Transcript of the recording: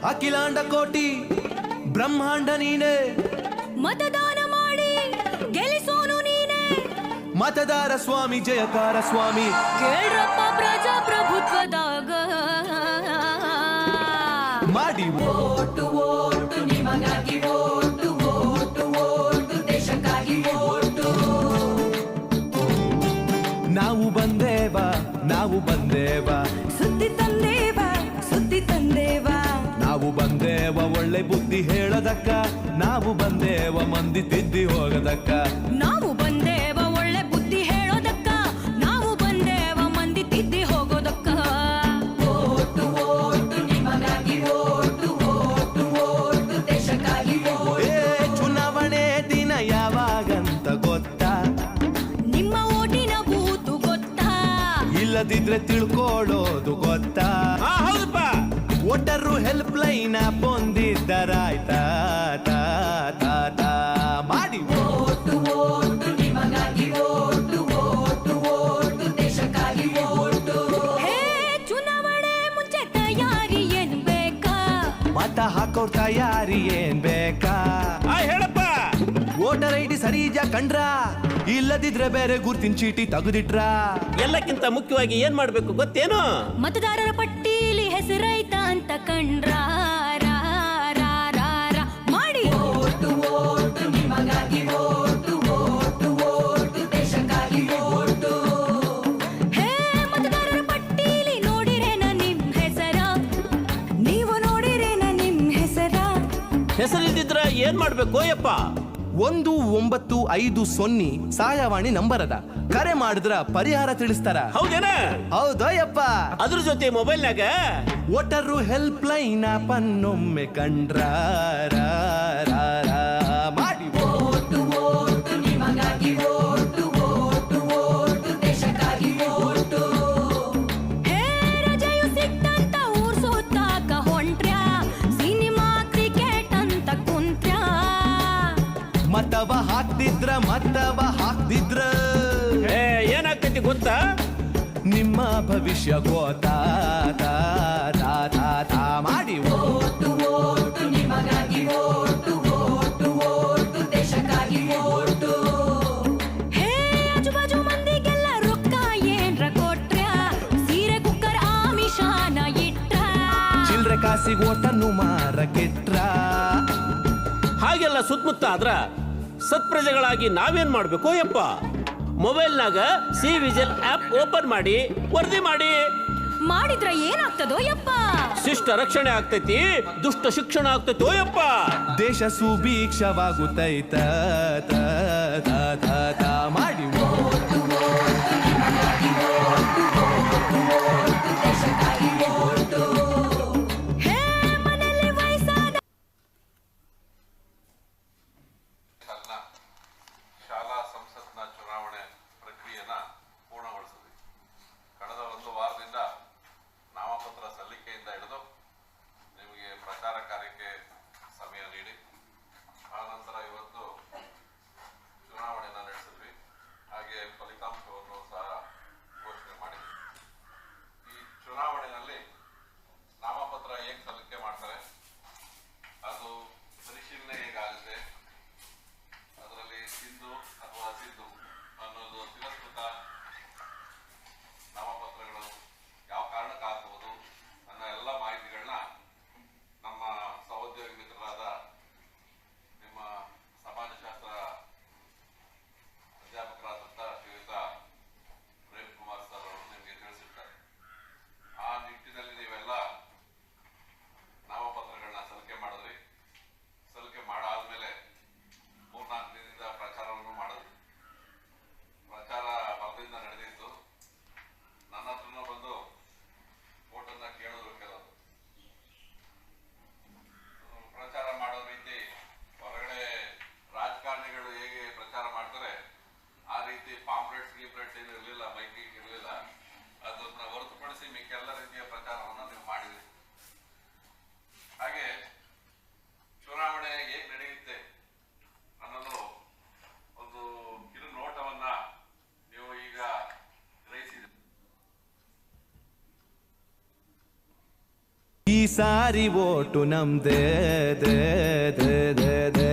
ಅಖಿಲಾಂಡ ಕೋಟಿ ಬ್ರಹ್ಮಾಂಡ ನೀನೆ, ಮತದಾನ ಮಾಡಿ ಗೆಲ್ಲಿಸೋನು ನೀನೆ, ಮತದಾರ ಸ್ವಾಮಿ ಜಯಕಾರ ಸ್ವಾಮಿ. ಕೇಳ್ರಪ್ಪ ಪ್ರಜಾಪ್ರಭುತ್ವದಾಗ ಮಾಡಿ ಓಟು ಓಟು ನಿಮಗಾಗಿ ಓಟು ಓಟು ಓಟು ದೇಶಕ್ಕಾಗಿ ಓಟು. ನಾವು ಬಂದೇವ ನಾವು ಬಂದೇವ, ಸುದ್ದಿ ತಂದೇವ ಸುದ್ದಿ ತಂದೇವ, ನಾವು ಬಂದೇವ ಒಳ್ಳೆ ಬುದ್ಧಿ ಹೇಳದಕ್ಕ, ನಾವು ಬಂದೇವ ಮಂದಿ ತಿದ್ದಿ ಹೋಗದಕ್ಕ. ನಾವು ಬಂದೇವ ಒಳ್ಳೆ ಬುದ್ಧಿ ಹೇಳೋದಕ್ಕ, ನಾವು ಬಂದೇವ ಮಂದಿ ತಿದ್ದಿ ಹೋಗೋದಕ್ಕ. ಓಟು ಓಟು ನಿಮಗಾಗಿ ಓಟು ಓಟು ಓಟು ದೇಶಕ್ಕಾಗಿ ಓಟು. ಚುನಾವಣೆ ದಿನ ಯಾವಾಗಂತ ಗೊತ್ತಾ? ನಿಮ್ಮ ಓಟಿನ ಬೂತು ಗೊತ್ತಾ? ಇಲ್ಲದಿದ್ರೆ ತಿಳ್ಕೊಳ್ಳೋದು ಗೊತ್ತಾ? ಹೌದಪ್ಪ. ವೋಟರು ಹೆಲ್ಪ್ ಲೈನ್ ಹೊಂದಿದ್ದರಾಯ್ತಾ? ಮಾಡಿ ಓಟು ಓಟು ನಿಮಗಾಗಿ ಓಟು ಓಟು ಓಟು ದೇಶಕ್ಕಾಗಿ ಓಟು. ಹೇ ಚುನಾವಣೆ ಮುಂಚೆ ತಯಾರಿ ಏನ್ ಬೇಕಾ? ಮತ ಹಾಕೋರ್ ತಯಾರಿ ಏನ್ ಬೇಕಾ? ಹೇಳಪ್ಪ. ವೋಟರ್ ಐಡಿ ಸರಿಜ ಕಂಡ್ರ, ಇಲ್ಲದಿದ್ರೆ ಬೇರೆ ಗುರ್ತಿನ ಚೀಟಿ ತೆಗೆದಿಟ್ರ. ಎಲ್ಲಕ್ಕಿಂತ ಮುಖ್ಯವಾಗಿ ಏನ್ ಮಾಡ್ಬೇಕು ಗೊತ್ತೇನು? ಮತದಾರರ ಪಟ್ಟೀಲಿ ಹೆಸರೈತ ಅಂತ ಕಂಡ್ರ ಮಾಡಿ ಓಟು ಓಟು ನಿಮಗಾಗಿ ಓಟು ಓಟು ಓಟು ದೇಶಕ್ಕಾಗಿ ಓಟು. ಹೇ ಮತದಾರರ ಪಟ್ಟೀಲಿ ನೋಡಿರೇನ ನಿಮ್ ಹೆಸರ? ನೀವು ನೋಡಿರೇನ ನಿಮ್ ಹೆಸರ? ಹೆಸರಿದ್ದಿದ್ರ ಏನ್ ಮಾಡ್ಬೇಕು ಯಪ್ಪ? 1950 ಸಹಾಯವಾಣಿ ನಂಬರ್ ಅದ, ಕರೆ ಮಾಡಿದ್ರ ಪರಿಹಾರ ತಿಳಿಸ್ತಾರ. ಹೌದೇನ? ಹೌದಯ್ಯಪ್ಪ. ಅದ್ರ ಜೊತೆ ಮೊಬೈಲ್ನಾಗ ವೋಟರು ಹೆಲ್ಪ್ ಲೈನ್ ಪನ್ನೊಮ್ಮೆ ಕಂಡ್ರ ಮಾಡಿ ಓಟು ಓಟು ನಿಮಗಾಗಿ ಓಟು ಓಟು ಓಟು ದೇಶಕ್ಕಾಗಿ ಓಟು. ಹೇ ರಜೆಯು ಸಿಕ್ತಂತ ಊರ್ ಸುತ್ತಾಕ ಹೊಂಟ್ರ್ಯಾ, ಸಿನಿಮಾ ಕ್ರಿಕೆಟ್ ಅಂತ ಕುಂತ್ರ್ಯಾ. ಮತವ ಹಾಕ್ತಿದ್ರ ಏನಾಗ್ತೈತಿ ಗೊತ್ತಾ? ನಿಮ್ಮ ಭವಿಷ್ಯ ಗೋತಾ ಮಾಡಿ ಓಟು ಓಟು ನಿಮಗಾಗಿ ಓಟು ಓಟು ಓಟು ದೇಶಕ್ಕಾಗಿ ಓಟು. ಹೇ ಆಜುಬಾಜು ಮಂದಿಗೆಲ್ಲ ರೊಕ್ಕ ಏನ್ರ ಕೊಟ್ರ್ಯಾ, ಸೀರೆ ಕುಕ್ಕರ್ ಆಮಿಷಾನ ಇಟ್ರ. ಚಿಲ್ರೆ ಕಾಸಿಗೆ ಓಟನ್ನು ಮಾರಕೆಟ್ರ. ಹಾಗೆಲ್ಲ ಸುತ್ತಮುತ್ತ ಆದ್ರ ಸತ್ಪ್ರಜೆಗಳಾಗಿ ನಾವೇನ್ ಮಾಡ್ಬೇಕು ಯಪ್ಪ? ಮೊಬೈಲ್ನಾಗ ಸಿ ವಿಜಿಲ್ ಆಪ್ ಓಪನ್ ಮಾಡಿ ವರದಿ ಮಾಡಿ. ಮಾಡಿದ್ರ ಏನಾಗ್ತದೋ ಯಪ್ಪ? ಶಿಷ್ಟ ರಕ್ಷಣೆ ಆಗ್ತೈತಿ, ದುಷ್ಟ ಶಿಕ್ಷಣ ಆಗ್ತೈತೋ ಯಪ್ಪ. ದೇಶ ಸುಭೀಕ್ಷವಾಗುತ್ತೈತ ಮಾಡಿ ಓಟು ಓಟು ನಿಮಗಾಗಿ ಓಟು ಓಟು ಓಟು ದೇಶಕ್ಕಾಗಿ ಓಟು. ಹೇ ಮನೆಯಲ್ಲಿ ವಯಸ್ಸಾದ ಶಾಲಾ ಸಂಸತ್ನ ಚುನಾವಣೆ ಪ್ರಕ್ರಿಯೆನ ಪೂರ್ಣಗೊಳಿಸಿದ್ವಿ. ಕಳೆದ ಒಂದು ವಾರದಿಂದ ನಾಮಪತ್ರ ಸಲ್ಲಿಕೆಯಿಂದ ಹಿಡಿದು ನಿಮಗೆ ಪ್ರಚಾರ ಕಾರ್ಯಕ್ಕೆ ಸಮಯ ನೀಡಿ, ಆ ನಂತರ ಇವತ್ತು ಚುನಾವಣೆಯನ್ನು ನಡೆಸಿದ್ವಿ. ಹಾಗೆ ಫಲಿತಾಂಶವನ್ನು ಸಹ ಘೋಷಣೆ ಮಾಡಿದ್ವಿ. ಈ ಚುನಾವಣೆಯಲ್ಲಿ ನಾಮಪತ್ರ ಹೇಗೆ ಸಲ್ಲಿಕೆ ಮಾಡ್ತಾರೆ, ಅದು ಪರಿಶೀಲನೆ ಹೇಗಾಗುತ್ತೆ, ಅದರಲ್ಲಿ ಸಿದ್ದು ಅಥವಾ ಅಸಿದ್ದು ಅನ್ನೋದು ತಿರಸ್ಕೃತ ನಾಮಪತ್ರಗಳು ಯಾವ ಕಾರಣಕ್ಕೆ ಆಗ್ಬೋದು ಅನ್ನೋ ಎಲ್ಲ ಮಾಹಿತಿಗಳನ್ನ ನಮ್ಮ ಸಹೋದ್ಯೋಗಿ ಮಿತ್ರರಾದ ನಿಮ್ಮ ಸಮಾಜಶಾಸ್ತ್ರ ಅಧ್ಯಾಪಕರಾದಂಥ ಶ್ರೀಯುತ ಪ್ರೇಮ್ ಕುಮಾರ್ ಸರ್ ಅವರು ನಿಮಗೆ ತಿಳಿಸಿರ್ತಾರೆ. ಆ ನಿಟ್ಟಿನಲ್ಲಿ ನೀವೆಲ್ಲ ನಾಮಪತ್ರಗಳನ್ನ ಸಲ್ಲಿಕೆ ಮಾಡಿದ್ರಿ. ಸಲ್ಲಿಕೆ ಮಾಡಾದ್ಮೇಲೆ 3-4 ದಿನದಿಂದ ಪ್ರಚಾರವನ್ನು ಮಾಡಿದ್ವಿ. ಪ್ರಚಾರ ಸಾರಿ ಓಟು ನಮ್ದೇ ದೇ ದೇ ದೇ ದೇ